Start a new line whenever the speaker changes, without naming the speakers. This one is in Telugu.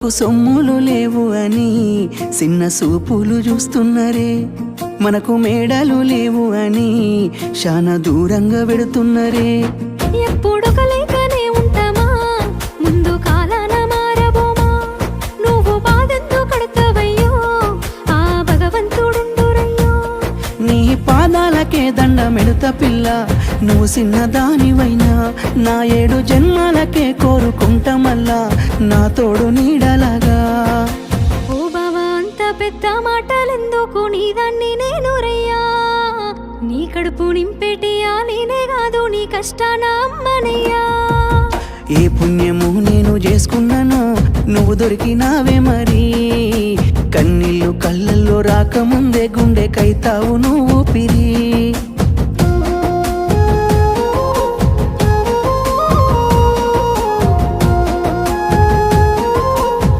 సొమ్ములు లేవు అని చిన్న సూపులు చూస్తున్నరే, మనకు మేడలు లేవు అని శానా దూరంగా వెడుతున్నరే.
ఎప్పుడు కలేకనే ఉంటామా, ముందు కాలాన మారబోమా, నువ్వు బాధెందుకు కడతావయ్యో, ఆ భగవంతుడుండురయ్యో.
నీ పాదాలకే దండమెడుత పిల్ల, నువ్వు చిన్నదానివైనా నా 7 జన్మాలకే కోరుకుంటా మల్లా నా తోడు నీడలాగా.
ఓ బావా అంత పెద్ద మాటలెందుకు, నీదాన్ని నేను రయ్యా, నీ కడుపు నింపేటియా నేనే కాదు, నీ కష్టాన అమ్మనయ్యా.
ఏ పుణ్యము నేను చేసుకున్నానో నువ్వు దొరికినావే మరి, కన్నీళ్ళు కళ్ళల్లో రాకముందే గుండె కైతావు నువ్వు పిరి.